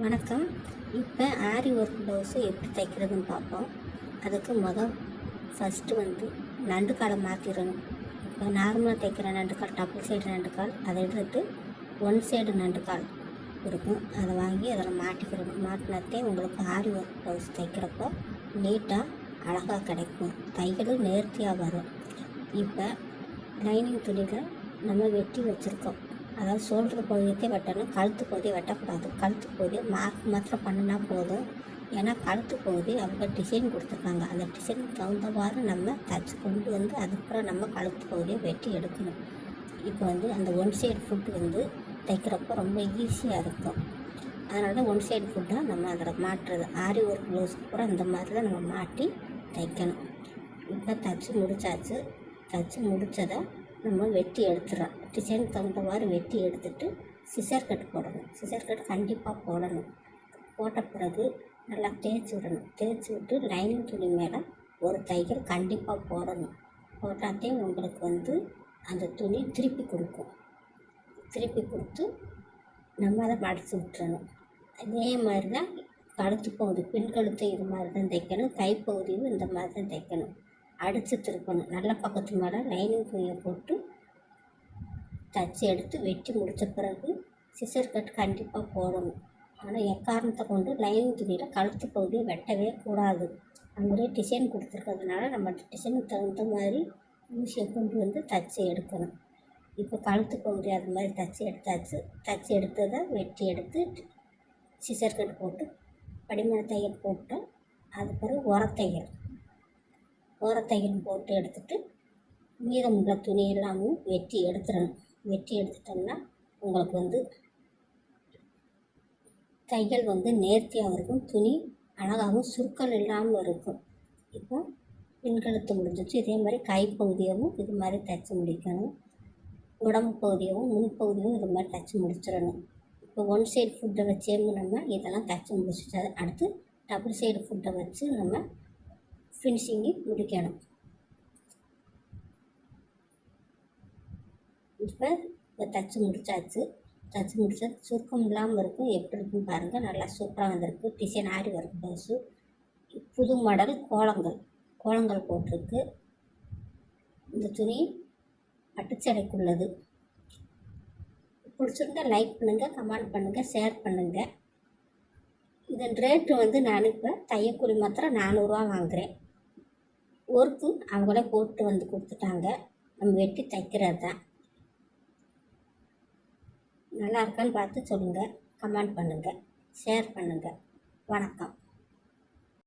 வணக்கம். இப்போ ஆரி work blouse எப்படி தைக்கிறதுன்னு பார்ப்போம். அதுக்கு ஃபஸ்ட்டு நண்டுக்காலை மாற்றிடணும். இப்போ நார்மலாக தைக்கிற நண்டுக்கால், டபுள் சைடு நண்டுக்கால், அதை எடுத்துட்டு ஒன் சைடு நண்டுக்கால் இருக்கும். அதை வாங்கி அதில் மாட்டிக்கிறணும். மாட்டினாத்தே உங்களுக்கு ஆரி ஒர்க் ப்ளவுஸ் தைக்கிறப்போ நீட்டாக அழகாக கிடைக்கும். தைகளும் நேர்த்தியாக வரும். இப்போ லைனிங் துணியில் நம்ம வெட்டி வச்சுருக்கோம். அதாவது ஷோல்டர் பகுதியத்தை வெட்டணும், கழுத்து பகுதியை வெட்டக்கூடாது. கழுத்து பகுதியை மாத்திரம் பண்ணினா போதும். ஏன்னா கழுத்து பகுதி அவங்க டிசைன் கொடுத்துருக்காங்க. அந்த டிசைனுக்கு தகுந்தவாறு நம்ம தச்சு கொண்டு அதுக்கப்புறம் நம்ம கழுத்து பகுதியை வெட்டி எடுக்கணும். இப்போ அந்த ஒன் சைடு ஃபுட்டு தைக்கிறப்போ ரொம்ப ஈஸியாக இருக்கும். அதனால தான் ஒன் சைடு ஃபுட்டாக நம்ம அதில் மாட்டுறது. ஆரி ஒர்க் ப்ளவுஸுக்கு கூட இந்த மாதிரி தான் நம்ம மாட்டி தைக்கணும். இப்போ தைச்சி முடித்தாச்சு. தைச்சி முடித்ததை நம்ம வெட்டி எடுத்துடுறோம். டிசைனுக்கு தகுந்தவாறு வெட்டி எடுத்துகிட்டு சிசர் கட் போடணும். சிசர் கட் கண்டிப்பாக போடணும். போட்ட பிறகு நல்லா தேய்ச்சி விடணும். தேய்ச்சி விட்டு லைனிங் துணி மேலே ஒரு தையல் கண்டிப்பாக போடணும். போட்டாத்தே உங்களுக்கு அந்த துணி திருப்பி கொடுக்கும். திருப்பி கொடுத்து நம்ம அதை மடித்து விட்டுறணும். அதே மாதிரி தான் கழுத்து பகுதி, பின் கழுத்து இது மாதிரி தான் தைக்கணும். கைப்பகுதியும் இந்த மாதிரி தான் தைக்கணும். அடித்து திருப்பணும். நல்ல பக்கத்து மேலே லைனிங் துணியை போட்டு தச்சு எடுத்து வெட்டி முடித்த பிறகு சிசர் கட் கண்டிப்பாக போடணும். ஆனால் எக்காரணத்தை கொண்டு லைனிங் துணியில் கழுத்து பகுதியை வெட்டவே கூடாது. அவங்களே டிசைன் கொடுத்துருக்கிறதுனால நம்ம டிசைனுக்கு தகுந்த மாதிரி ஊசியை கொண்டு தச்சு எடுக்கணும். இப்போ கழுத்து பகுதி அது மாதிரி தச்சு எடுத்தாச்சு. தச்சு எடுத்ததை வெட்டி எடுத்து சிசர் கட் போட்டு படிமான தையல் போட்டு அது பிறகு ஓரத்தையல் போட்டு எடுத்துகிட்டு மீதமுள்ள துணி எல்லாமும் வெட்டி எடுத்துடணும். வெட்டி எடுத்துட்டோம்னா உங்களுக்கு தையல் நேர்த்தியாக இருக்கும். துணி அழகாகவும் சுருக்கம் இல்லாமல் இருக்கும். இப்போ பின்கழுத்து முடிஞ்சிச்சு. இதே மாதிரி கைப்பகுதியவும் இது மாதிரி தைச்சி முடிக்கணும். உடம்பு பகுதியவும் முன்பகுதியும் இது மாதிரி தைச்சி முடிச்சிடணும். இப்போ ஒன் சைடு ஃபுட்டை வச்சே நம்ம இதெல்லாம் தைச்சி முடிச்சுட்டு அடுத்து டபுள் சைடு ஃபுட்டை வச்சு நம்ம ஃபினிஷிங்கி முடிக்கணும். இப்போ தைச்சி முடித்தாச்சு. தைச்சி முடிச்சா சுருக்கம் இல்லாமல் இருக்கும். எப்படி இருக்குன்னு பாருங்கள். நல்லா சூப்பராக வந்திருக்கு. டிசைன் ஆரி ஒர்க் ப்ளவுஸு. புது மாடல் கோலங்கள் போட்டிருக்கு. இந்த துணி பட்டுச்சடைக்குள்ளது. பிடிச்சிருந்தா லைக் பண்ணுங்கள், கமெண்ட் பண்ணுங்கள், ஷேர் பண்ணுங்கள். இதன் ரேட்டு நான் இப்போ தையக்கூலி மாத்திரம் 400 வாங்குகிறேன். ஒர்க்கு அவங்களே போட்டு கொடுத்துட்டாங்க. நம்ம வெட்டி தைக்கிறது தான். நல்லா இருக்கான்னு பார்த்து சொல்லுங்கள், கமெண்ட் பண்ணுங்கள், ஷேர் பண்ணுங்கள். வணக்கம்.